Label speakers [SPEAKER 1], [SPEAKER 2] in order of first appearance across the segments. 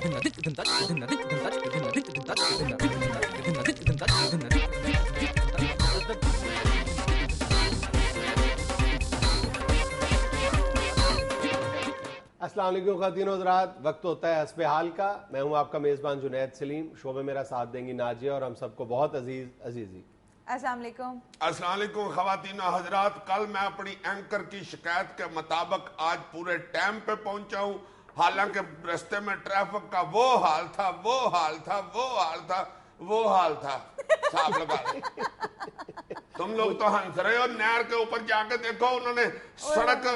[SPEAKER 1] السلام علیکم خواتین و حضرات، وقت ہوتا ہے حسب حال کا. میں ہوں آپ کا میزبان جنید سلیم. شو میں میرا ساتھ دیں گی ناجیہ اور ہم سب کو بہت عزیزی.
[SPEAKER 2] السلام علیکم.
[SPEAKER 3] السلام علیکم خواتین و حضرات. کل میں اپنی اینکر کی شکایت کے مطابق آج پورے ٹائم پہ پہنچا ہوں، حالانکہ رستے میں ٹریفک کا وہ حال تھا. صاحب لگا تم لوگ تو ہنس رہے ہو. نہر کے اوپر جا کے دیکھو، انہوں نے سڑک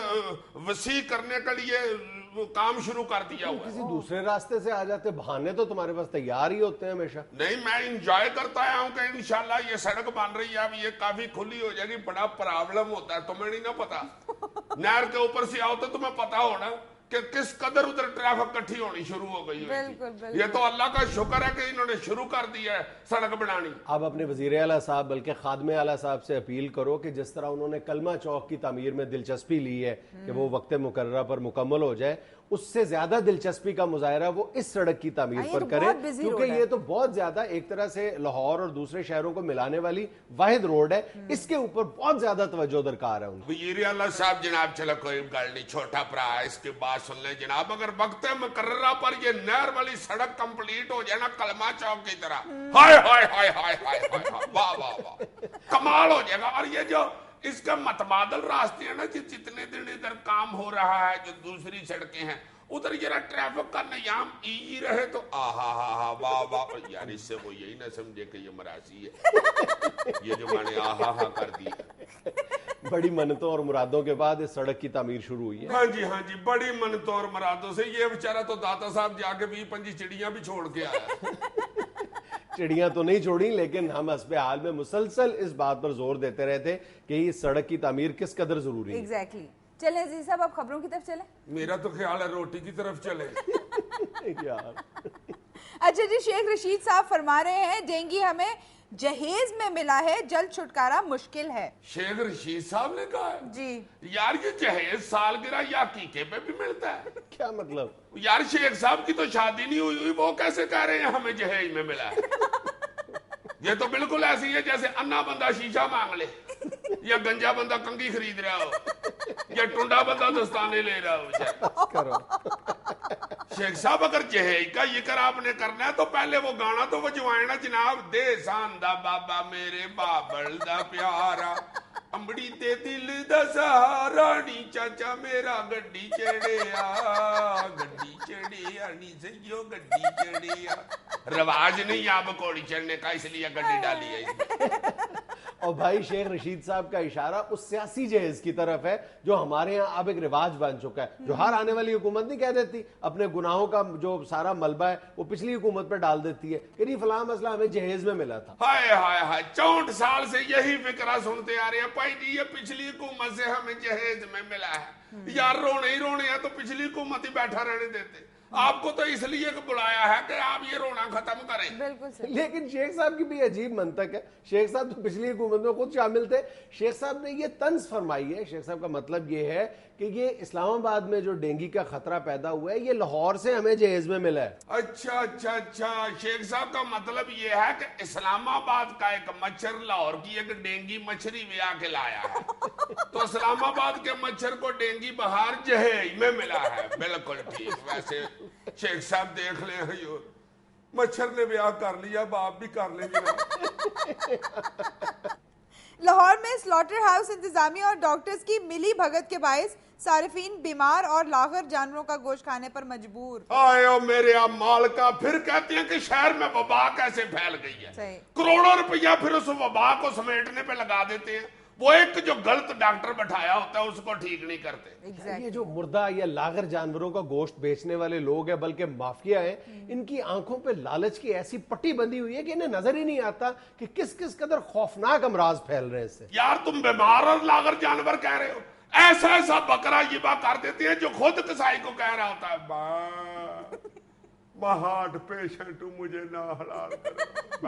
[SPEAKER 3] وسیع کرنے کے لیے کام شروع کر دیا ہوا ہے.
[SPEAKER 1] کسی دوسرے راستے سے آ جاتے، بہانے تو تمہارے پاس تیار ہی ہوتے ہیں ہمیشہ.
[SPEAKER 3] نہیں، میں انجوائے کرتا آیا ہوں کہ انشاءاللہ یہ سڑک بن رہی ہے، اب یہ کافی کھلی ہو جائے گی. بڑا پرابلم ہوتا ہے، تمہیں نہیں نا پتا. نہر کے اوپر سے آؤ تو تمہیں پتا ہونا کہ کس قدر ادھر ٹریفک کٹھی ہونی شروع ہو گئی ہے. یہ تو اللہ کا شکر ہے کہ انہوں نے شروع کر دیا ہے سڑک بنانی.
[SPEAKER 1] اب اپنے وزیر اعلیٰ صاحب بلکہ خادم اعلیٰ صاحب سے اپیل کرو کہ جس طرح انہوں نے کلمہ چوک کی تعمیر میں دلچسپی لی ہے کہ وہ وقت مقررہ پر مکمل ہو جائے، اس سے زیادہ دلچسپی کا مظاہرہ وہ اس سڑک کی تعمیر پر کریں، کیونکہ یہ تو بہت زیادہ ایک طرح سے لاہور اور دوسرے شہروں کو ملانے والی واحد روڈ ہے. اس کے اوپر بہت زیادہ توجہ درکار ہے.
[SPEAKER 3] وزیر اعلیٰ صاحب جناب، چلو کوئی گل نہیں، چھوٹا پرا ہے، اس کی بات سن لیں جناب. اگر وقت مقررہ پر یہ نہر والی سڑک کمپلیٹ ہو جائے نا کلمہ چوک کی طرح، ہائے ہائے ہائے ہائے ہائے واہ واہ واہ، کمال ہو جائے گا. اور یہ جو اس کا متبادل راستے ہیں نا، جتنے دن ادھر کام ہو رہا ہے، جو دوسری سڑکیں ہیں ادھر ذرا ٹریفک کا نظام ایزی رہے تو آہا واہ واہ. یار اس سے وہ یہی نہ سمجھے کہ یہ مراسی ہے، یہ جو میں نے آہا کر دی.
[SPEAKER 1] بڑی منتوں اور مرادوں کے بعد اس سڑک کی تعمیر شروع ہوئی ہے.
[SPEAKER 3] ہاں جی، بڑی منتوں اور مرادوں سے. یہ بیچارہ تو داتا صاحب جا کے 20-25 چڑیاں بھی چھوڑ کے آیا.
[SPEAKER 1] چڑیاں تو نہیں چھوڑی، لیکن ہم حسب حال میں مسلسل اس بات پر زور دیتے رہتے کہ اس سڑک کی تعمیر کس قدر ضروری ہے.
[SPEAKER 2] ایگزیکٹلی. چلیں عزیز صاحب، اب خبروں کی طرف چلیں.
[SPEAKER 3] میرا تو خیال ہے روٹی کی طرف چلے.
[SPEAKER 2] اچھا جی، شیخ رشید صاحب فرما رہے ہیں ڈینگی ہمیں جہیز میں ملا ہے، جلد چھٹکارا مشکل ہے.
[SPEAKER 3] شیخ رشید صاحب نے کہا ہے
[SPEAKER 2] جی
[SPEAKER 3] یار یہ جہیز سالگرہ یا عقیقے پہ بھی ملتا ہے.
[SPEAKER 1] کیا مطلب؟
[SPEAKER 3] یار شیخ صاحب کی تو شادی نہیں ہوئی، وہ کیسے کہہ رہے ہیں ہمیں جہیز میں ملا ہے؟ یہ تو بالکل ایسی ہے جیسے انا بندہ شیشہ مانگ لے، یا گنجا بندہ کنگھی خرید رہا ہو، یا ٹنڈا بندہ دستانے لے رہا ہو. شیخ صاحب اگر جہیز کا ذکر آپ نے کرنا ہے تو پہلے وہ گانا تو بجوائیں نا جناب. دے ساندا بابا میرے بابل دا پیارا، امبڑی تے دل دا سہارا، نی چاچا میرا گڈی چڑھیا، گڈی چڑھیا نی سیو گڈی چڑھیا. رواج نہیں آپ کوڑی چڑھنے کا، اس لیے گڈی ڈالی ہے.
[SPEAKER 1] اور بھائی شیخ رشید صاحب کا اشارہ اس سیاسی جہیز کی طرف ہے جو ہمارے ہاں اب ایک رواج بن چکا ہے، جو ہر آنے والی حکومت نہیں کہہ دیتی اپنے گناہوں کا جو سارا ملبہ ہے وہ پچھلی حکومت پہ ڈال دیتی ہے کہ نہیں فلاں مسئلہ ہمیں جہیز میں ملا تھا.
[SPEAKER 3] ہائے ہائے ہائے، 64 سال سے یہی فکرہ سنتے آ رہے ہیں. بھائی جی یہ پچھلی حکومت سے ہمیں جہیز میں ملا ہے. یار رونے ہی رونے ہیں تو پچھلی حکومت ہی بیٹھا رہنے دیتے. آپ کو تو اس لیے بلایا ہے کہ آپ یہ رونا ختم کریں.
[SPEAKER 2] بالکل.
[SPEAKER 1] لیکن شیخ صاحب کی بھی عجیب منطق ہے. شیخ صاحب تو پچھلی حکومت میں خود شامل تھے. شیخ صاحب نے یہ طنز فرمائی ہے. شیخ صاحب کا مطلب یہ ہے کہ یہ اسلام آباد میں جو ڈینگی کا خطرہ پیدا ہوا ہے یہ لاہور سے ہمیں جہیز میں ملا ہے.
[SPEAKER 3] اچھا. شیخ صاحب کا مطلب یہ ہے کہ اسلام آباد کا ایک مچھر لاہور کی ایک ڈینگی مچھری میں آ کے لایا ہے، تو اسلام آباد کے مچھر کو ڈینگی بہار جہیز میں ملا ہے. بالکل ٹھیک. ویسے شیخ صاحب دیکھ لیں، مچھر نے بیاہ کر لیا، باپ بھی کر لیں گے.
[SPEAKER 2] لاہور میں سلاٹر ہاؤس انتظامیہ اور ڈاکٹرز کی ملی بھگت کے باعث صارفین بیمار اور لاغر جانوروں کا گوشت کھانے پر مجبور.
[SPEAKER 3] آئے او میرے مال کا. پھر کہتے ہیں کہ شہر میں وبا کیسے پھیل گئی ہے. کروڑوں روپیہ پھر اس وبا کو سمیٹنے پہ لگا دیتے ہیں. وہ ایک جو غلط ڈاکٹر بٹھایا ہوتا ہے اس کو ٹھیک نہیں کرتے.
[SPEAKER 1] یہ جو مردہ یا لاغر جانوروں کا گوشت بیچنے والے لوگ ہیں بلکہ مافیا ہیں، ان کی آنکھوں پہ لالچ کی ایسی پٹی بندھی ہوئی ہے کہ انہیں نظر ہی نہیں آتا کہ کس قدر خوفناک امراض پھیل رہے ہیں اس سے.
[SPEAKER 3] یار تم بیمار اور لاغر جانور کہہ رہے ہو، ایسا بکرا یبا کر دیتے ہیں جو خود کسائی کو کہہ رہا ہوتا ہے میں ہارٹ پیشنٹ ہوں، مجھے نہ حلال کرو.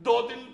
[SPEAKER 3] 2-3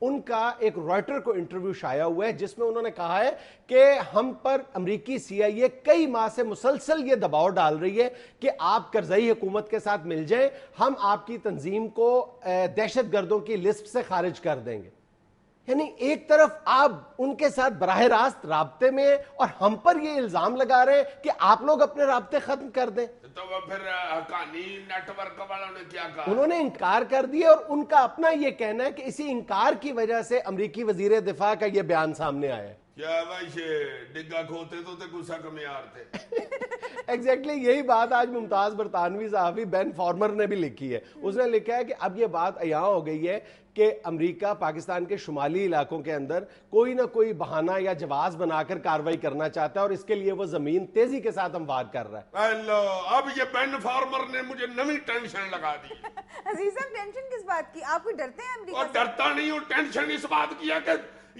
[SPEAKER 1] ان کا ایک رائٹر کو انٹرویو شائع ہوا ہے جس میں انہوں نے کہا ہے کہ ہم پر امریکی CIA کئی ماہ سے مسلسل یہ دباؤ ڈال رہی ہے کہ آپ کرزئی حکومت کے ساتھ مل جائیں، ہم آپ کی تنظیم کو دہشت گردوں کی لسٹ سے خارج کر دیں گے. یعنی ایک طرف آپ ان کے ساتھ براہ راست رابطے میں ہیں اور ہم پر یہ الزام لگا رہے ہیں کہ آپ لوگ اپنے رابطے ختم کر دیں.
[SPEAKER 3] تو وہ پھر حقانی نیٹ ورک والوں نے کیا کہا؟
[SPEAKER 1] انہوں نے انکار کر دیا، اور ان کا اپنا یہ کہنا ہے کہ اسی انکار کی وجہ سے امریکی وزیر دفاع کا یہ بیان سامنے آیا ہے.
[SPEAKER 3] کیا بھائی ڈگا کھوتے تو غصہ کا معیار تھے.
[SPEAKER 1] ایگزیکٹلی یہی بات آج ممتاز برطانوی صحافی بین فارمر نے بھی لکھی ہے. اس نے لکھا ہے کہ اب یہ بات عیاں ہو گئی ہے کہ امریکہ پاکستان کے شمالی علاقوں کے اندر کوئی نہ کوئی بہانہ یا جواز بنا کر کارروائی کرنا چاہتا ہے، اور اس کے لیے وہ زمین تیزی کے ساتھ ہموار کر رہا ہے.
[SPEAKER 3] اللہ، اب یہ بین فارمر نے مجھے نئی ٹینشن لگا دی.
[SPEAKER 2] عزیز صاحب ٹینشن کس بات کی؟ آپ کوئی ڈرتے ہیں امریکہ
[SPEAKER 3] اور
[SPEAKER 2] سے؟
[SPEAKER 3] ڈرتا نہیں ہوں، ٹینشن اس بات کی ہے کہ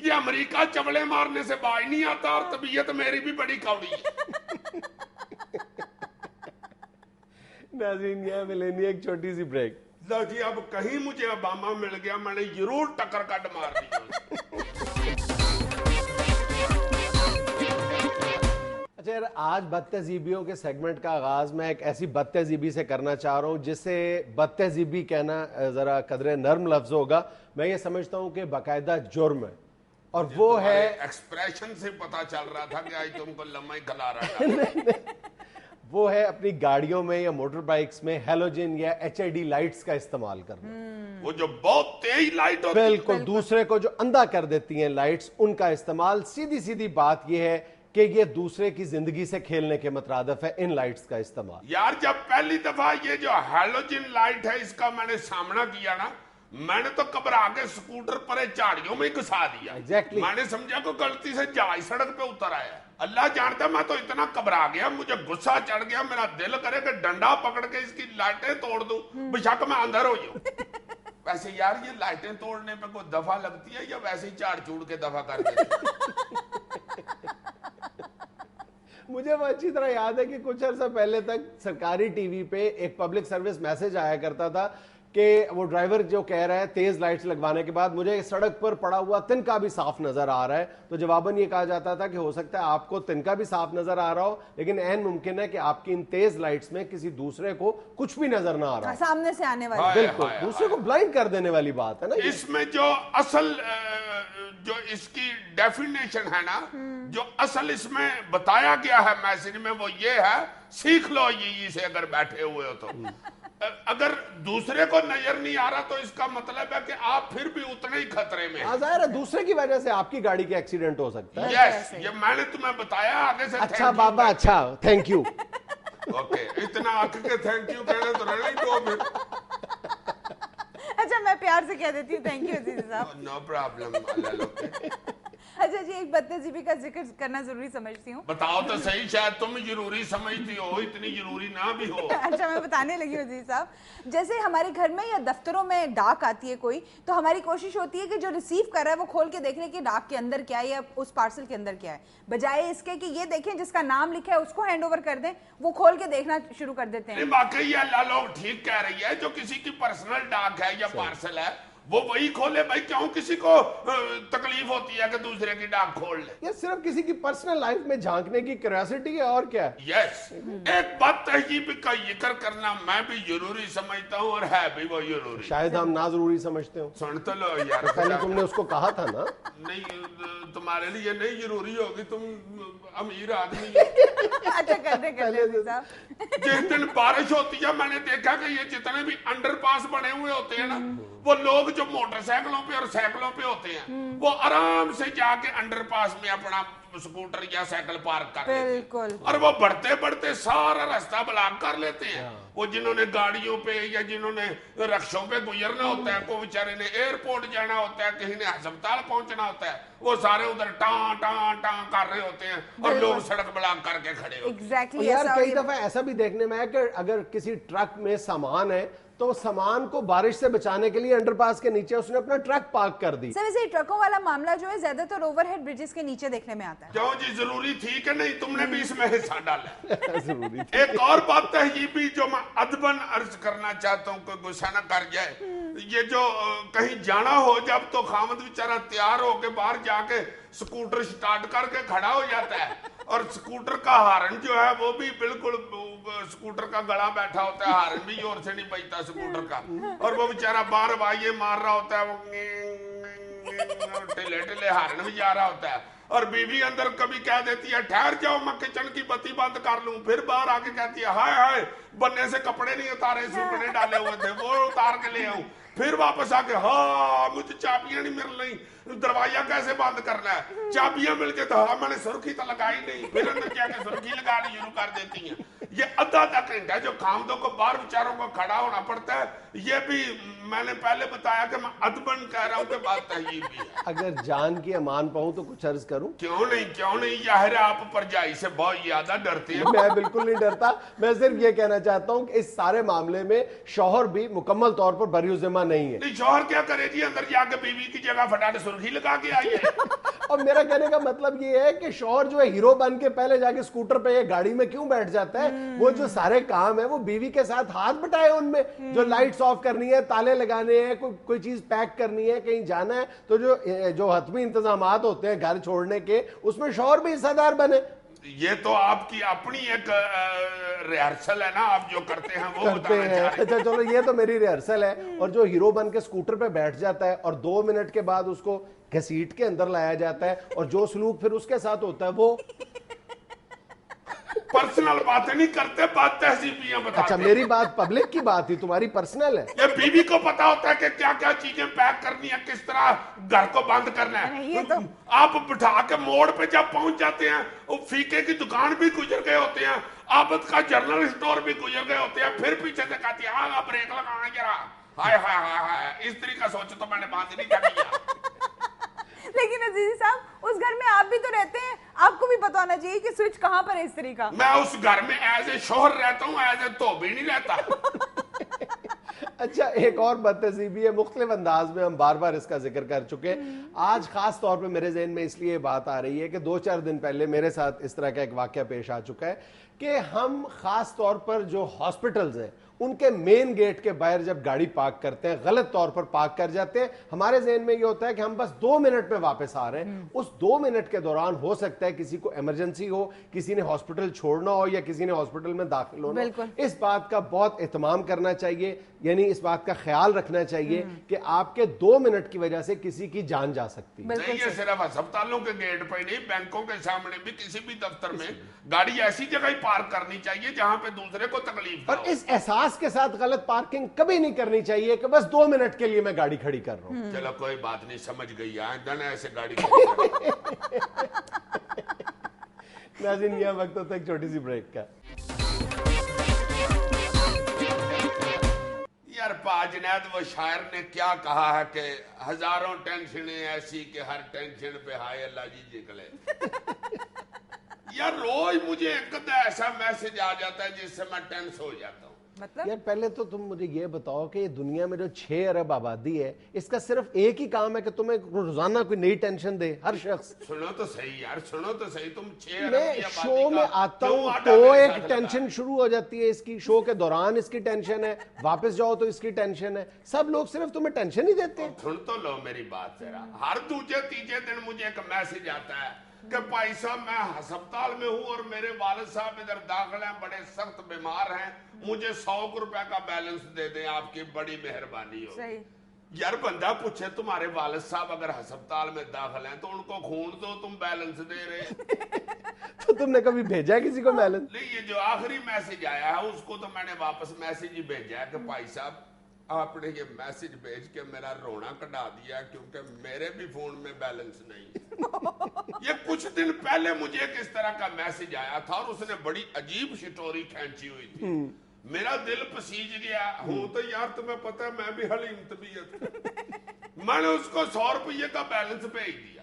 [SPEAKER 3] یہ امریکہ چبڑے مارنے سے باز نہیں آتا، اور طبیعت میری بھی بڑی کوڑی ہے.
[SPEAKER 1] ناظرین یہ ملینی ایک چھوٹی سی بریک.
[SPEAKER 3] لو جی، اب کہیں مجھے اوباما مل گیا میں نے ضرور ٹکر کٹ مار دی.
[SPEAKER 1] اچھا یار، آج بد تہذیبیوں کے سیگمنٹ کا آغاز میں ایک ایسی بد تہذیبی سے کرنا چاہ رہا ہوں جسے بد تہذیبی کہنا ذرا قدرے نرم لفظ ہوگا. میں یہ سمجھتا ہوں کہ باقاعدہ جرم ہے، اور وہ ہے
[SPEAKER 3] ایکسپریشن سے پتا چل رہا تھا کہ آج تم کو لمحہ ہی کھلا رہا ہے.
[SPEAKER 1] وہ ہے اپنی گاڑیوں میں یا موٹر بائکس میں ہیلوجن یا HID لائٹس کا استعمال کرنا.
[SPEAKER 3] وہ جو بہت تیز لائٹ ہوتی ہے،
[SPEAKER 1] بالکل دوسرے کو جو اندھا کر دیتی ہیں لائٹس، ان کا استعمال. سیدھی سیدھی بات یہ ہے کہ یہ دوسرے کی زندگی سے کھیلنے کے مترادف ہے ان لائٹس کا استعمال.
[SPEAKER 3] یار جب پہلی دفعہ یہ جو ہیلوجن لائٹ ہے اس کا میں نے سامنا کیا نا، میں نے تو گھبرا کے سکوٹر پر جھاڑیوں میں گھسا دیا.
[SPEAKER 1] Exactly.
[SPEAKER 3] میں نے سمجھا کہ غلطی سے جہاز سڑک پہ اتر آیا. اللہ جانتا میں تو اتنا گھبرا گیا، مجھے غصہ چڑھ گیا، میرا دل کرے کہ ڈنڈا پکڑ کے اس کی لائٹیں توڑ دوں، بشک میں اندر ہو جاؤں. ویسے یار یہ لائٹیں توڑنے پہ کوئی دفعہ لگتی ہے یا ویسے ہی چاڑ چوڑ کے دفعہ کر دیتے؟
[SPEAKER 1] مجھے وہ اچھی طرح یاد ہے کہ کچھ عرصہ پہلے تک سرکاری ٹی وی پہ ایک پبلک سروس میسج آیا کرتا تھا کہ وہ ڈرائیور جو کہہ رہا ہے تیز لائٹس لگوانے کے بعد مجھے سڑک پر پڑا ہوا تنکا بھی صاف نظر آ رہا ہے، تو جواباً یہ کہا جاتا تھا کہ ہو سکتا ہے آپ کو تنکا بھی صاف نظر آ رہا ہو، لیکن عین ممکن ہے کہ آپ کی ان تیز لائٹس میں کسی دوسرے کو کچھ بھی نظر نہ آ رہا ہو.
[SPEAKER 2] سامنے سے آنے والی.
[SPEAKER 1] بالکل دوسرے کو بلائنڈ کر دینے والی بات ہے نا.
[SPEAKER 3] اس میں جو اصل جو اس کی ڈیفینیشن ہے نا، جو اصل اس میں بتایا گیا ہے میسج میں، وہ یہ ہے سیکھ لو یہ سے اگر بیٹھے ہوئے ہو تو. اگر دوسرے کو نظر نہیں آ رہا تو اس کا مطلب ہے کہ آپ پھر بھی اتنے ہی خطرے میں ہیں.
[SPEAKER 1] ظاہر ہے دوسرے کی وجہ سے آپ کی گاڑی کا ایکسیڈنٹ ہو سکتا ہے.
[SPEAKER 3] یس، یہ میں نے تمہیں بتایا آگے سے.
[SPEAKER 1] اچھا بابا، اچھا تھینک یو.
[SPEAKER 3] اوکے، اتنا آکھ کے تھینک یو کہنے تو رہنے دو پھر.
[SPEAKER 2] اچھا میں پیار سے کہہ دیتی ہوں تھینک یو عزیز صاحب.
[SPEAKER 3] No problem.
[SPEAKER 2] اچھا جی، ایک بد تہذیبی کا ذکر کرنا ضروری سمجھتی ہوں.
[SPEAKER 3] بتاؤ تو صحیح، شاید تم ضروری سمجھتی ہو، اتنی ضروری نہ بھی ہو.
[SPEAKER 2] اچھا میں بتانے لگی ہوں عزیز صاحب. جیسے ہمارے گھر میں یا دفتروں میں ڈاک آتی ہے کوئی، تو ہماری کوشش ہوتی ہے کہ جو ریسیو کر رہا ہے وہ کھول کے دیکھ لے کہ ڈاک کے اندر کیا ہے یا اس پارسل کے اندر کیا ہے، بجائے اس کے کہ یہ دیکھیں جس کا نام لکھا ہے اس کو ہینڈ اوور کر دیں، وہ کھول کے دیکھنا شروع کر دیتے ہیں.
[SPEAKER 3] واقعی اللہ لوگ ٹھیک کہہ رہی ہے، جو کسی کی پرسنل ڈاک ہے یا پارسل ہے وہ وہی کھولے. بھائی کیوں کسی کو تکلیف ہوتی ہے کہ دوسرے کی ڈاک کھول لے؟
[SPEAKER 1] یہ صرف کسی کی پرسنل لائف میں جھانکنے کی کیوریوسٹی ہے، اور کیا ہے.
[SPEAKER 3] یس، ایک بد تہذیبی کا ذکر کرنا میں بھی ضروری سمجھتا ہوں، اور ہے بھی وہ ضروری.
[SPEAKER 1] شاید ہم نہ ضروری سمجھتے ہوں.
[SPEAKER 3] سن تو لو یار،
[SPEAKER 1] پہلے تم نے اس کو کہا تھا نا.
[SPEAKER 3] نہیں، تمہارے لیے نہیں ضروری ہوگی، تم امیر آدمی.
[SPEAKER 2] اچھا کرتے عزیز صاحب.
[SPEAKER 3] جس دن بارش ہوتی ہے میں نے دیکھا کہ یہ جتنے بھی انڈر پاس بنے ہوئے ہوتے ہیں نا، وہ لوگ جو موٹر سائیکلوں پہ اور سائیکلوں پہ ہوتے ہیں وہ آرام سے جا کے انڈر پاس میں اپنا سکوٹر یا سائیکل پارک کر لیتے ہیں، اور وہ بڑھتے بڑھتے سارا راستہ بلاک کر لیتے ہیں. وہ جنہوں نے گاڑیوں پہ یا جنہوں نے رکشوں پہ گزرنا ہوتا ہے، کوئی بیچارے نے ایئرپورٹ جانا ہوتا ہے، کسی نے ہسپتال پہنچنا ہوتا ہے، وہ سارے ادھر ٹاں ٹاں ٹاں کر رہے ہوتے ہیں اور لوگ سڑک بلاک کر کے کھڑے ہوتے ہیں.
[SPEAKER 1] یار کئی دفعہ ایسا بھی دیکھنے میں ہے کہ اگر کسی ٹرک میں سامان ہے تو سامان کو بارش سے بچانے کے لیے انڈر پاس کے نیچے اس نے اپنا ٹرک پارک کر دی.
[SPEAKER 2] سر ویسے ٹرکوں والا معاملہ جو ہے زیادہ تر اوور ہیڈ بریجز کے نیچے دیکھنے میں آتا ہے.
[SPEAKER 3] کیوں جی ضروری تھی کہ نہیں؟ تم نے بھی اس میں حصہ ڈالا.
[SPEAKER 1] ضروری.
[SPEAKER 3] ایک اور بات ہے یہ بھی جو میں ادباً عرض کرنا چاہتا ہوں، کوئی غصہ نہ کر جائے. یہ جو کہیں جانا ہو جب تو خامد بیچارہ تیار ہو کے باہر جا کے سکوٹر سٹارٹ کر کے کھڑا ہو جاتا ہے، اور سکوٹر کا ہارن جو ہے وہ بھی بالکل سکوٹر کا گلا بیٹھا ہوتا ہے، ہارن بھی زور سے نہیں بجتا سکوٹر کا، اور وہ بیچارہ باہر بھائی مار رہا ہوتا ہے، وہ ٹلے ٹلے ہارن بھی جا رہا ہوتا ہے. اور بیوی اندر کبھی کہہ دیتی ہے ٹھہر جاؤ میں کچن کی بتی بند کر لوں، پھر باہر آ کے کہتی ہے ہائے ہائے بننے سے کپڑے نہیں اتارے، سوکھنے ڈالے ہوئے تھے وہ اتار کے لے آؤں. پھر واپس آ کے ہاں مجھے چابیاں نہیں مل رہی، دروازہ کیسے بند کرنا ہے، چابیاں مل کے تو ہاں میں نے سرخی تو لگائی نہیں، پھر اندر جا کے سرخی لگانی شروع کر دیتی ہیں. یہ آدھا گھنٹہ جو خامدوں کو باہر بیچاروں کو کھڑا ہونا پڑتا ہے، یہ بھی میں نے پہلے بتایا کہ میں ادباً کہہ رہا ہوں کہ بات تہذیب بھی ہے.
[SPEAKER 1] اگر جان کی امان پاؤں تو کچھ عرض کروں.
[SPEAKER 3] کیوں نہیں ظاہر ہے آپ پرجائی سے بہت زیادہ ڈرتے ہیں.
[SPEAKER 1] میں بالکل نہیں ڈرتا، میں صرف یہ کہنا چاہتا ہوں کہ اس سارے معاملے میں شوہر بھی مکمل طور پر بری ذمہ نہیں ہے.
[SPEAKER 3] نہیں شوہر کیا کرے جی، اندر جا کے بیوی کی جگہ فٹاٹ سرخی لگا کے آئی ہے.
[SPEAKER 1] اور میرا کہنے کا مطلب یہ ہے کہ شوہر جو ہے ہیرو بن کے پہلے جا کے سکوٹر پہ یا گاڑی میں کیوں بیٹھ جاتا ہے؟ وہ جو سارے کام ہیں وہ بیوی کے ساتھ ہاتھ بٹائے ان میں، جو لائٹس آف کرنی ہے، تالے لگانے ہیں، کوئی چیز پیک کرنی ہے، کہیں جانا ہے، تو جو حتمی انتظامات ہوتے ہیں گھر چھوڑنے کے، اس میں شوہر بھی حصہ دار بنے.
[SPEAKER 3] یہ تو آپ کی اپنی ایک ریہرسل ہے نا، آپ جو کرتے ہیں وہ بتانا چاہ رہے ہیں.
[SPEAKER 1] اچھا چلو یہ تو میری ریہرسل ہے. اور جو ہیرو بن کے سکوٹر پہ بیٹھ جاتا ہے اور 2 منٹ کے بعد اس کو گھسیٹ کے اندر لایا جاتا ہے، اور جو سلوک پھر اس کے ساتھ ہوتا ہے وہ
[SPEAKER 3] پرسنل باتیں نہیں کرتے، بات تہذیبیاں بتاتے.
[SPEAKER 1] اچھا میری بات پبلک کی بات تھی، تمہاری پرسنل ہے.
[SPEAKER 3] یہ بیوی کو پتا ہوتا ہے کہ کیا کیا چیزیں پیک کرنی ہے، کس طرح گھر کو بند کرنا ہے. آپ بٹھا کے موڑ پہ جب پہنچ جاتے ہیں، وہ فیکے کی دکان بھی گزر گئے ہوتے ہیں، آبد کا جنرل اسٹور بھی گزر گئے ہوتے ہیں، پھر پیچھے سے کہتی ہے ہاں بریک لگانا ذرا، ہائے ہائے ہائے ہائے. اس طریقہ سوچو تو میں نے بات نہیں کیا.
[SPEAKER 2] لیکن عزیزی صاحب اس گھر میں آپ بھی تو رہتے ہیں، آپ کو بھی پتا ہونا چاہیے کہ سوئچ کہاں پر ہے اس طریقہ.
[SPEAKER 3] میں اس گھر میں ایز اے شوہر رہتا ہوں، ایز اے دھوبی نہیں رہتا.
[SPEAKER 1] اچھا ایک اور بدتہذیبی ہے، مختلف انداز میں ہم بار بار اس کا ذکر کر چکے. آج خاص طور پہ میرے ذہن میں اس لیے بات آ رہی ہے کہ 2-4 دن پہلے میرے ساتھ اس طرح کا ایک واقعہ پیش آ چکا ہے کہ ہم خاص طور پر جو ہاسپٹلز ہیں ان کے مین گیٹ کے باہر جب گاڑی پارک کرتے ہیں، غلط طور پر پارک کر جاتے ہیں. ہمارے ذہن میں یہ ہوتا ہے کہ ہم بس 2 منٹ میں واپس آ رہے ہیں. اس 2 منٹ کے دوران ہو سکتا ہے کسی کو ایمرجنسی ہو، کسی نے ہاسپٹل چھوڑنا ہو یا کسی نے ہاسپٹل میں داخل ہونا ہو. اس بات کا بہت اہتمام کرنا چاہیے، یعنی اس بات کا خیال رکھنا چاہیے کہ آپ کے 2 منٹ کی وجہ سے کسی کی جان جا سکتی ہے.
[SPEAKER 3] نہیں یہ صرف ہسپتالوں کے گیٹ پہ نہیں، بینکوں کے سامنے بھی، کسی بھی دفتر میں گاڑی ایسی جگہ ہی پارک کرنی چاہیے جہاں پہ دوسرے کو تکلیف نہ ہو.
[SPEAKER 1] اور اس احساس کے ساتھ غلط پارکنگ کبھی نہیں کرنی چاہیے کہ بس 2 منٹ کے لیے میں گاڑی کھڑی کر رہا ہوں.
[SPEAKER 3] چلو کوئی بات نہیں، سمجھ گئی. آئندہ نہ ایسے گاڑی کھڑی کریں.
[SPEAKER 1] ناظرین یہ وقت ہوتا ہے ایک چھوٹی سی بریک کا.
[SPEAKER 3] یار پا جنید وہ شاعر نے کیا کہا ہے کہ ہزاروں ٹینشنیں ایسی کہ ہر ٹینشن پہ ہائے اللہ جی نکلے. یار روز مجھے ایک ایسا میسج آ جاتا ہے جس سے میں ٹینس ہو جاتا ہوں.
[SPEAKER 2] مطلب
[SPEAKER 1] یار پہلے تو تم مجھے یہ بتاؤ کہ یہ دنیا میں جو 6 ارب آبادی ہے، اس کا صرف ایک ہی کام ہے کہ تمہیں روزانہ کوئی نئی ٹینشن دے ہر شخص.
[SPEAKER 3] سنو تو صحیح یار، سنو تو صحیح. تم 6 ارب
[SPEAKER 1] میں
[SPEAKER 3] کی آبادی
[SPEAKER 1] شو میں آتا ہوں تو ایک ٹینشن شروع ہو جاتی ہے اس کی، شو کے دوران اس کی ٹینشن ہے، واپس جاؤ تو اس کی ٹینشن ہے. سب لوگ صرف تمہیں ٹینشن ہی دیتے ہیں.
[SPEAKER 3] سن تو لو میری بات ذرا. ہر دوسرے تیسرے دن مجھے ایک میسج آتا ہے کہ بھائی صاحب میں ہسپتال میں ہوں اور میرے والد صاحب ادھر داخل ہیں، بڑے سخت بیمار ہیں، مجھے 100 روپے کا بیلنس دے دیں، آپ کی بڑی مہربانی ہو. یار بندہ پوچھے تمہارے والد صاحب اگر ہسپتال میں داخل ہیں تو ان کو خون دو، تم بیلنس دے رہے.
[SPEAKER 1] تو تم نے کبھی بھیجا ہے کسی کو بیلنس؟
[SPEAKER 3] نہیں، یہ جو آخری میسج آیا ہے اس کو تو میں نے واپس میسج ہی بھیجا ہے کہ بھائی صاحب آپ نے یہ میسج بھیج کے میرا رونا کٹا دیا کیونکہ میرے بھی فون میں بیلنس نہیں. یہ کچھ دن پہلے مجھے ایک اس طرح کا میسج آیا تھا اور اس نے بڑی عجیب سٹوری کھینچی ہوئی تھی. میرا دل پسیج گیا. ہوں تو یار تمہیں پتا میں بھی حلیم طبیعت. میں نے اس کو 100 روپے کا بیلنس بھیج دیا.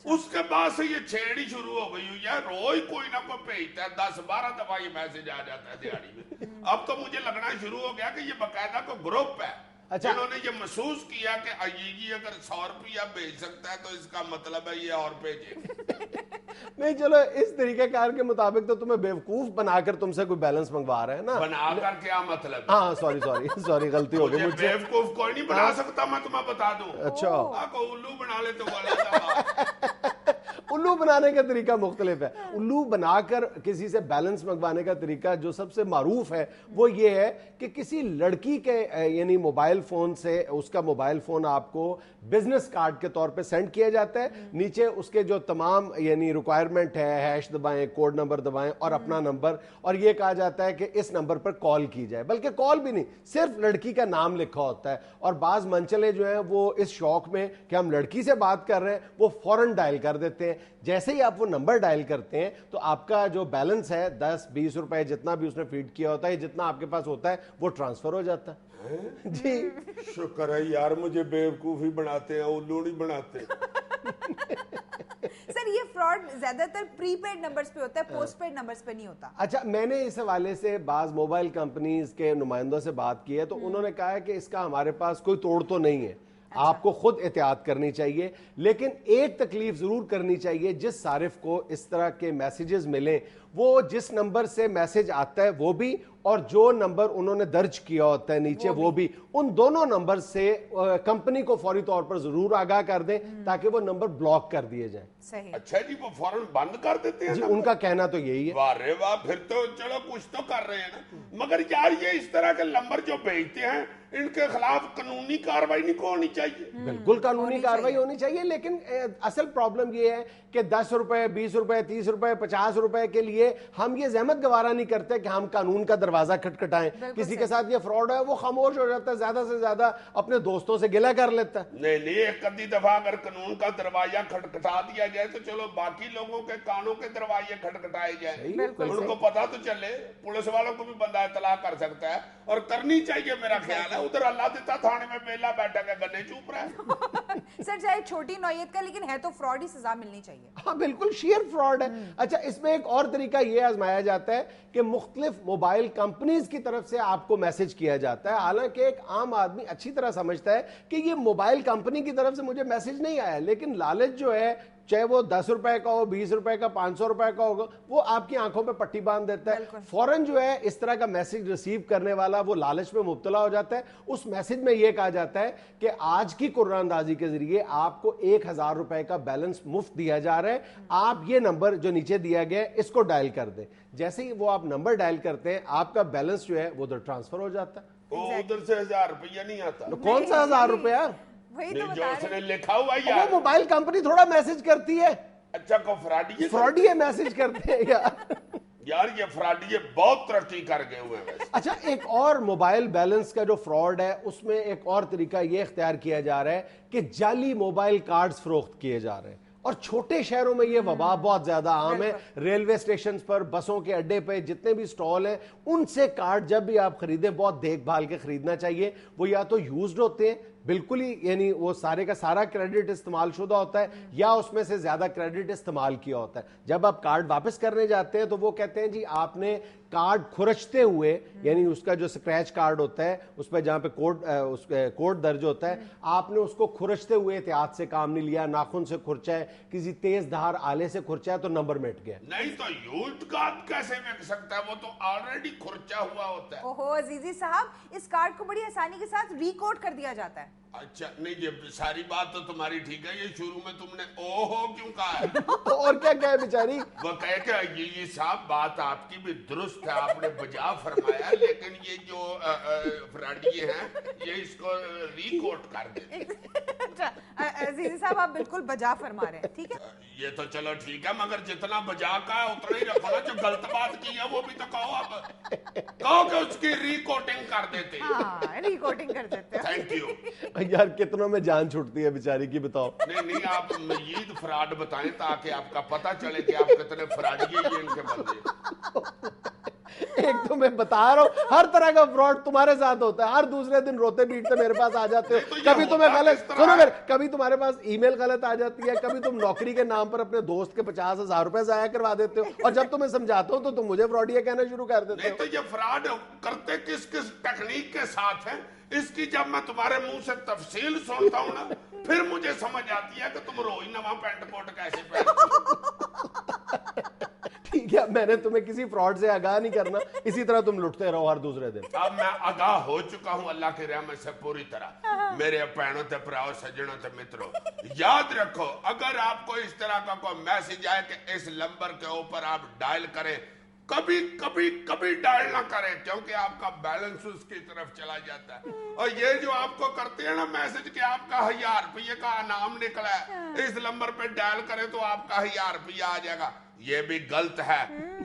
[SPEAKER 3] اس کے بعد سے یہ چھیڑی شروع ہو گئی ہوئی ہے, روز کوئی نہ کوئی بھیجتا ہے, 10-12 دفعہ یہ میسج آ جاتا ہے دیہڑی میں. اب تو مجھے لگنا شروع ہو گیا کہ یہ باقاعدہ کوئی گروپ ہے جنہوں نے یہ محسوس کیا کہ جی اگر 100 روپیہ بھیج سکتا ہے تو اس کا مطلب ہے یہ اور بھیجے.
[SPEAKER 1] نہیں چلو اس طریقہ کار کے مطابق تو تمہیں بیوقوف بنا کر تم سے کوئی بیلنس منگوا رہے ہیں نا.
[SPEAKER 3] بنا کر کیا مطلب؟
[SPEAKER 1] ہاں سوری غلطی ہو گئی مجھ سے.
[SPEAKER 3] بیوقوف کوئی نہیں بنا سکتا, میں تمہیں بتا دوں.
[SPEAKER 1] اچھا
[SPEAKER 3] الو بنا لے تو
[SPEAKER 1] الو بنانے کا طریقہ مختلف ہے. الو بنا کر کسی سے بیلنس منگوانے کا طریقہ جو سب سے معروف ہے وہ یہ ہے کہ کسی لڑکی کے یعنی موبائل فون سے اس کا موبائل فون آپ کو بزنس کارڈ کے طور پہ سینڈ کیا جاتا ہے. نیچے اس کے جو تمام یعنی ریکوائرمنٹ ہے, ہیش دبائیں, کوڈ نمبر دبائیں اور اپنا نمبر, اور یہ کہا جاتا ہے کہ اس نمبر پر کال کی جائے. بلکہ کال بھی نہیں, صرف لڑکی کا نام لکھا ہوتا ہے. اور بعض منچلے جو ہیں وہ اس شوق میں کہ ہم لڑکی سے بات کر رہے ہیں وہ فوراً ڈائل کر دیتے ہیں. جیسے ہی آپ وہ نمبر ڈائل کرتے ہیں تو آپ کا جو بیلنس ہے 10-20 روپے جتنا بھی اس نے فیڈ کیا ہوتا ہے, جتنا آپ کے پاس ہوتا ہے وہ ٹرانسفر ہو جاتا ہے. جی
[SPEAKER 3] شکر ہے یار, مجھے بیوقوف ہی بناتے ہیں, الو نہیں بناتے.
[SPEAKER 2] سر یہ فراڈ زیادہ تر پری پیڈ نمبرز پہ ہوتا ہے, پوسٹ پیڈ نمبرز پہ نہیں ہوتا.
[SPEAKER 1] اچھا, میں نے اس حوالے سے بعض موبائل کمپنیز کے نمائندوں سے بات کی ہے تو انہوں نے کہا ہے کہ اس کا ہمارے پاس کوئی توڑ تو نہیں ہے, آپ کو خود احتیاط کرنی چاہیے. لیکن ایک تکلیف ضرور کرنی چاہیے, جس صارف کو اس طرح کے میسیجز ملیں وہ جس نمبر سے میسج آتا ہے وہ بھی, اور جو نمبر انہوں نے درج کیا ہوتا ہے نیچے وہ بھی, ان دونوں نمبر سے کمپنی کو فوری طور پر ضرور آگاہ کر دیں تاکہ وہ نمبر بلاک کر دیے جائیں.
[SPEAKER 2] صحیح.
[SPEAKER 3] اچھا جی, وہ فوراً بند کر دیتے ہیں
[SPEAKER 1] جی ان کا کہنا تو یہی ہے.
[SPEAKER 3] واہ رے واہ, پھر تو چلو کچھ تو کر رہے ہیں نا. مگر یار یہ اس طرح کے نمبر جو بھیجتے ہیں ان کے خلاف قانونی کارروائی نہیں ہونی چاہیے.
[SPEAKER 1] بالکل قانونی کارروائی ہونی چاہیے, لیکن اصل پرابلم یہ ہے کہ 10 روپے, 20 روپے, 30 روپے, 50 روپے کے لیے ہم یہ زحمت گوارا نہیں کرتے کہ ہم قانون کا دروازہ کھٹکھٹائیں. کسی کے ساتھ یہ فراڈ ہے وہ خاموش ہو جاتا ہے, زیادہ سے زیادہ اپنے دوستوں سے گلہ کر لیتا ہے.
[SPEAKER 3] نہیں ایک ادھی دفعہ اگر قانون کا دروازہ کھٹکھٹا دیا جائے تو چلو باقی لوگوں کے کانوں کے دروازے کھٹکھٹائے جائیں, ان کو پتا تو چلے. پولیس والوں کو بھی بندہ اطلاع کر سکتا ہے, اور کرنی چاہیے میرا خیال ہے. ادھر اللہ دیتا تھانے میں بیلا بیٹھا کے گنے چوپ رہا ہے.
[SPEAKER 2] سر چاہے چھوٹی نوعیت کا لیکن ہے تو فراڈ ہی, سزا ملنی چاہیے.
[SPEAKER 1] ہاں بالکل شیئر فراڈ ہے. اچھا, اس میں ایک اور طریقہ یہ آزمایا جاتا ہے کہ مختلف موبائل کمپنیز کی طرف سے آپ کو میسج کیا جاتا ہے, حالانکہ ایک عام آدمی اچھی طرح سمجھتا ہے کہ یہ موبائل کمپنی کی طرف سے مجھے میسج نہیں آیا, لیکن لالچ جو ہے چاہے وہ 10 روپے کا ہو, 20 روپے کا, 500 روپے کا ہوگا, وہ آپ کی آنکھوں پہ پٹی باندھ دیتا ہے. فوراً جو ہے اس طرح کا میسج ریسیو کرنے والا وہ لالچ میں مبتلا ہو جاتا ہے. اس میسج میں یہ کہا جاتا ہے کہ آج کی قرعہ اندازی کے ذریعے آپ کو 1000 روپے کا بیلنس مفت دیا جا رہا ہے, آپ یہ نمبر جو نیچے دیا گیا ہے اس کو ڈائل کر دیں. جیسے ہی وہ آپ نمبر ڈائل کرتے ہیں آپ کا بیلنس جو ہے وہ ادھر ٹرانسفر ہو جاتا ہے.
[SPEAKER 3] ادھر سے 1000 روپیہ نہیں آتا.
[SPEAKER 1] کون سا 1000 روپیہ؟
[SPEAKER 3] جو اس نے لکھا ہوا ہے
[SPEAKER 1] وہ موبائل کمپنی تھوڑا میسج کرتی ہے.
[SPEAKER 3] اچھا, کو
[SPEAKER 1] فراڈی ہے میسج کرتے ہیں
[SPEAKER 3] یار یہ فراڈی بہت ترقی کر گئے ہوئے ہیں.
[SPEAKER 1] اچھا, ایک اور موبائل بیلنس کا جو فراڈ ہے اس میں ایک اور طریقہ یہ اختیار کیا جا رہا ہے کہ جعلی موبائل کارڈز فروخت کیے جا رہے ہیں, اور چھوٹے شہروں میں یہ وبا بہت زیادہ عام ہے. ریلوے اسٹیشنز پر, بسوں کے اڈے پہ جتنے بھی سٹال ہیں ان سے کارڈ جب بھی آپ خریدیں بہت دیکھ بھال کے خریدنا چاہیے. وہ یا تو یوزڈ ہوتے ہیں بالکل ہی, یعنی وہ سارے کا سارا کریڈٹ استعمال شدہ ہوتا ہے, یا اس میں سے زیادہ کریڈٹ استعمال کیا ہوتا ہے. جب آپ کارڈ واپس کرنے جاتے ہیں تو وہ کہتے ہیں جی آپ نے کارڈ کھرچتے ہوئے, یعنی اس کا جو سکریچ کارڈ ہوتا ہے اس پہ جہاں پہ کوڈ درج ہوتا ہے, آپ نے اس کو کھرچتے ہوئے احتیاط سے کام نہیں لیا, ناخن سے کھرچا ہے, کسی تیز دھار آلے سے کھرچا ہے تو نمبر مٹ گیا.
[SPEAKER 3] نہیں تو یوزڈ کارڈ کیسے مٹ سکتا ہے, وہ تو آلریڈی کھرچا ہوا ہوتا ہے.
[SPEAKER 2] اوہو عزیزی صاحب, اس کارڈ کو بڑی آسانی کے ساتھ ریکوڈ کر دیا جاتا ہے.
[SPEAKER 3] اچھا, نہیں یہ ساری بات تو تمہاری ٹھیک ہے, یہ شروع میں تم نے اوہو کیوں کہا ہے؟
[SPEAKER 1] اور کیا کہے بیچاری,
[SPEAKER 3] وہ کہے کہ یہ صاحب بات آپ کی بھی درست ہے, آپ نے بجا فرمایا, لیکن یہ جو فراڈی ہیں یہ اس کو ریکوڈ کر دیں.
[SPEAKER 2] عزیزی صاحب آپ بالکل بجا فرما رہے ہیں, ٹھیک ہے.
[SPEAKER 3] یہ تو چلو ٹھیک ہے, مگر جتنا بجا کا ہے اتنا ہی رکھو نا, جو غلط بات کی ہے وہ بھی تو کہو. اب کہو کہ اس کی ریکوڈنگ کر دیتے.
[SPEAKER 2] ہاں ریکوڈنگ کر دیتے.
[SPEAKER 3] Thank you.
[SPEAKER 1] یار کتنوں میں جان چھوٹتی ہے بیچاری کی, بتاؤ.
[SPEAKER 3] نہیں آپ مزید فراڈ بتائیں تاکہ آپ کا پتہ چلے کہ آپ کتنے فراڈی ہیں یہ ان کے بندے.
[SPEAKER 1] ایک تو میں بتا رہا ہوں ہر طرح کا فراڈ تمہارے ساتھ ہوتا ہے, ہر دوسرے دن روتے پیٹتے میرے پاس آ جاتے ہو. کبھی تمہیں غلط سنو میرے, کبھی تمہارے پاس ای میل غلط آ جاتی ہے, کبھی تم نوکری کے نام پر اپنے دوست کے 50,000 روپے ضائع کروا دیتے ہو, اور جب تمہیں سمجھاتا ہوں تو تم مجھے فراڈیا کہنا شروع کر دیتے ہو.
[SPEAKER 3] تو یہ فراڈ کرتے کس کس ٹیکنیک کے ساتھ ہیں, اس کی جب میں تمہارے منہ سے تفصیل سنتا ہوں نا, پھر مجھے سمجھ آتی ہے کہ تم روئی نواں پینٹ کوٹ کیسے پہنتے.
[SPEAKER 1] ٹھیک ہے, میں نے تمہیں کسی فراڈ سے آگاہ نہیں کرنا, اسی طرح تم لٹتے رہو ہر دوسرے دن.
[SPEAKER 3] اب میں آگاہ ہو چکا ہوں اللہ کی رحمت سے پوری طرح. میرے بہنوں تے پراؤ سجنوں تے متروں, یاد رکھو اگر آپ کو اس طرح کا کوئی میسج آئے کہ اس نمبر کے اوپر آپ ڈائل کریں, کبھی کبھی کبھی ڈائل نہ کریں, کیونکہ آپ کا بیلنس اس کی طرف چلا جاتا ہے. اور یہ جو آپ کو کرتے ہیں نا میسج کہ آپ کا 1000 روپے کا انعام نکلا ہے, اس نمبر پہ ڈائل کریں تو آپ کا 1000 روپیہ آ جائے گا, یہ بھی غلط ہے.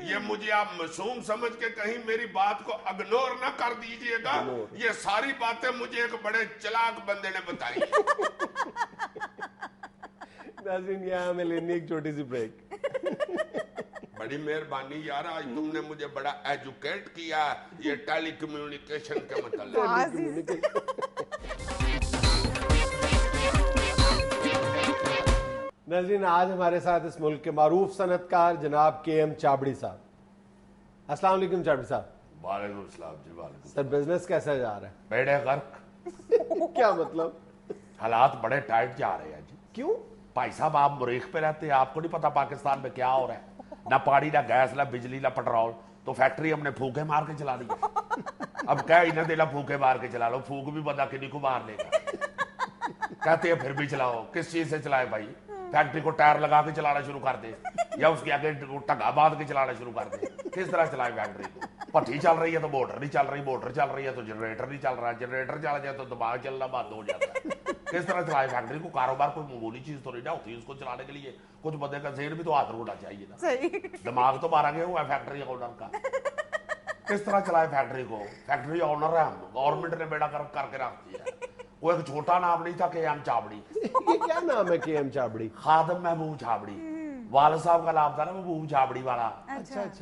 [SPEAKER 3] یہ مجھے آپ معصوم سمجھ کے کہیں میری بات کو اگنور نہ کر دیجئے گا. یہ ساری باتیں مجھے ایک بڑے چلاک بندے نے بتائی.
[SPEAKER 1] ناظرین یہاں ہمیں لینی ایک چھوٹی سی بریک.
[SPEAKER 3] بڑی مہربانی یار, آج تم نے مجھے بڑا ایجوکیٹ کیا یہ ٹیلی کمیونیکیشن کے متعلق.
[SPEAKER 1] ناظرین آج ہمارے ساتھ اس ملک کے معروف صنعت کار جناب کے ایم چابڑی صاحب. السلام علیکم چابڑی صاحب.
[SPEAKER 3] وعلیکم السلام جی. وعلیکم.
[SPEAKER 1] سر بزنس کیسا جا رہا ہے؟
[SPEAKER 3] بیڑے غرق.
[SPEAKER 1] کیا مطلب؟
[SPEAKER 3] حالات بڑے ٹائٹ جا رہے ہیں جی.
[SPEAKER 1] کیوں
[SPEAKER 3] بھائی صاحب آپ مریخ پہ رہتے ہیں, آپ کو نہیں پتا پاکستان میں کیا ہو رہا ہے, نہ پانی نہ گیس نہ بجلی نہ پیٹرول, تو فیکٹری ہم نے پھوکے مار کے چلا دی. اب کیا انہیں دینا پھوکے مار کے چلا لو, پھوک بھی بندہ کنی کو مار لے گا. کہتے ہیں پھر بھی چلاؤ, کس چیز سے چلائے بھائی؟ فیکٹری کو ٹائر لگا کے چلانا شروع کر دے, یا اس کے آگے ٹگا باندھ کے چلانا شروع کر دے. کس طرح چلائے فیکٹری کو؟ پٹھی چل رہی ہے تو موٹر نہیں چل رہی, موٹر چل رہی ہے تو جنریٹر نہیں چل رہا, جنریٹر چل جائے تو دماغ چلنا بند ہو جاتا ہے. کس طرح چلائے فیکٹری کو؟ کاروبار کوئی معمولی چیز تو نہیں نہ ہوتی, اس کو چلانے کے لیے کچھ بندے کا ذہن بھی تو حاضر ہونا چاہیے نا. دماغ تو مارا گیا ہوا ہے فیکٹری آنر کا. کس طرح چلائے فیکٹری کو؟ فیکٹری آنر ہے ہم, گورنمنٹ نے بیڑا کر کے رکھ دیا ہے. وہ ایک چھوٹا نام نہیں تھا کے ایم چابڑی.
[SPEAKER 1] یہ کیا نام ہے کے ایم چابڑی؟
[SPEAKER 3] خادم محبوب چابڑی. والد صاحب کا نام تھا نا محبوب چابڑی والا,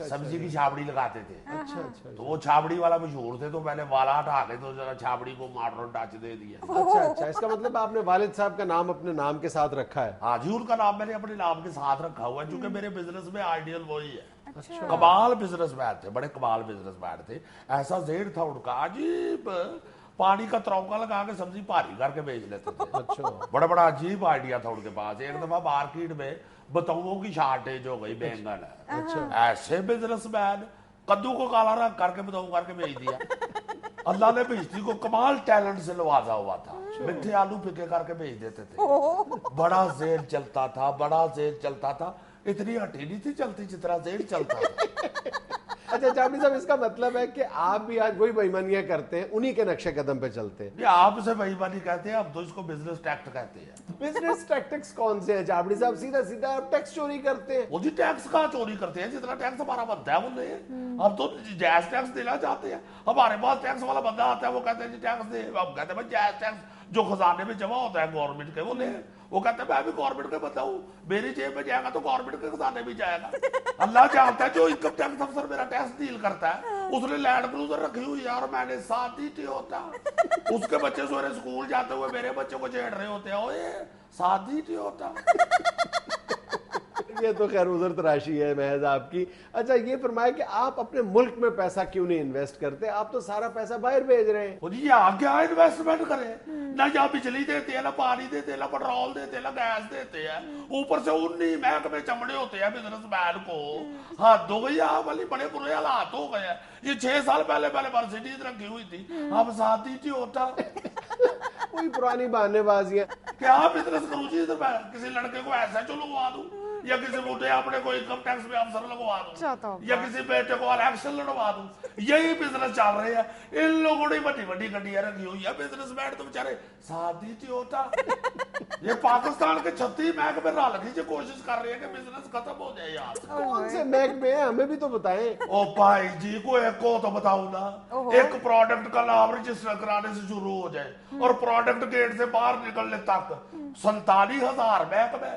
[SPEAKER 3] سبزی کی چھابڑی لگاتے تھے. تو وہ چھابڑی والا مشہور تھے, تو میں نے والا ہٹا کے تو ذرا چھابڑی کو ماڈرن ٹچ دے دیا.
[SPEAKER 1] اچھا, اس کا مطلب آپ نے والد صاحب کا نام اپنے نام کے ساتھ رکھا ہے؟
[SPEAKER 3] ہاں جی, ان کا نام میں نے اپنے نام کے ساتھ رکھا ہوا ہے, چونکہ میرے بزنس میں آئیڈیل وہی ہے. کمال بزنس مین تھے, بڑے کمال بزنس مین تھے. ایسا ذہن تھا ان کا عجیب, پانی کا تروکا لگا کے سبزی بھاری کر کے بیچ لیتے تھے. اچھا, بڑا بڑا عجیب آئیڈیا تھا ان کے پاس. ایک دفعہ مارکیٹ میں بتاؤں کی شارٹیج ہو گئی بینگن ہے, ایسے بزنس مین کدو کو کالا رنگ کر کے بتاؤں کر کے بیچ دیا. اللہ نے بھیجتی کو کمال ٹیلنٹ سے نوازا ہوا تھا, میٹھے آلو پکے کر کے بیچ دیتے تھے. بڑا ذہن چلتا تھا, بڑا ذہن چلتا تھا. اتنی ہٹی نہیں تھی چلتی جتنا ذہن چلتا تھا.
[SPEAKER 1] اچھا چابڑی صاحب, اس کا مطلب ہے کہ آپ بھی آج وہی بے ایمانیاں کرتے ہیں, انہی کے نقشے قدم پہ چلتے ہیں.
[SPEAKER 3] آپ سے بے ایمانی کہتے ہیں, اب تو اس کو بزنس ٹیکٹ کہتے ہیں.
[SPEAKER 1] بزنس ٹیکٹکس کون سے ہیں چابڑی صاحب؟ سیدھا سیدھا آپ ٹیکس چوری کرتے ہیں.
[SPEAKER 3] وہ جی ٹیکس کہاں چوری کرتے ہیں, جتنا ٹیکس ہمارا بنتا ہے وہ لے. ہم تو جائز ٹیکس دینا چاہتے ہیں. ہمارے پاس ٹیکس والا بندہ آتا ہے, وہ کہتے ہیں جی ٹیکس دے, ہم کہتے ہیں جائز ٹیکس جو خزانے میں جمع ہوتا ہے گورنمنٹ کے وہ لے. وہ کہتے ہیں میں بھی گورنمنٹ کے بندہ ہوں, میری جیب میں جائے گا تو گورنمنٹ کے خزانے بھی جائے گا. اللہ جانتا ہے جو انکم ٹیکس افسر میرا ٹیکس ڈیل کرتا ہے, اس نے لینڈ کروزر رکھی ہوئی ہے اور میں نے ساتھ ہی ٹیوٹا. اس کے بچے سویرے اسکول جاتے ہوئے میرے بچوں کو چھیڑ رہے ہوتے ہیں, اوے ساتھ ہی ٹیوٹا.
[SPEAKER 1] یہ تو خیر عذر تراشی ہے محض آپ کی. اچھا یہ فرمائے کہ آپ اپنے ملک میں پیسہ کیوں نہیں انویسٹ کرتے؟ آپ تو سارا پیسہ باہر بھیج رہے ہیں.
[SPEAKER 3] جی یہاں کیا انویسٹمنٹ کریں, نہ یہاں بجلی دیتے ہیں, نہ پانی دیتے ہیں, نہ پیٹرول دیتے ہیں, نہ گیس دیتے ہیں. اوپر سے 19 محکمے چمڑے ہوتے ہیں بزنس مین کو. حد ہو گئی آپ والی, بڑے برے حالات ہو گئے ہیں. یہ 6 سال پہلے مرسیڈیز رکھی ہوئی تھی, اب ساتھ ہی ہوتا.
[SPEAKER 1] کوئی پرانی بہانے بازیاں.
[SPEAKER 3] کیا بزنس کروں جی, کسی لڑکے کو ایسا چلو لگوا دوں, یا کسی بوٹے اپنے کو انکم ٹیکس میں افسر لگوا دوں, یا کسی بیٹے کو الیکشن لڑوا دوں. یہی بزنس چل رہے ہیں. ان لوگوں نے بڑی بڑی گڈیاں رکھی ہوئی ہے, بزنس مین تو بیچارے ساتھ ہی ہوتا. یہ پاکستان کے 36 محکمے رل کے کوشش کر رہے ہیں کہ بزنس ختم ہو جائے. یار
[SPEAKER 1] کون سے محکمے ہیں, ہمیں بھی تو بتائیں.
[SPEAKER 3] او بھائی جی, کو ایک کو تو بتاؤں نا. ایک پروڈکٹ کا نام رجسٹر کرانے سے شروع ہو جائے اور پروڈکٹ گیٹ سے باہر نکلنے تک 47,000 محکمے,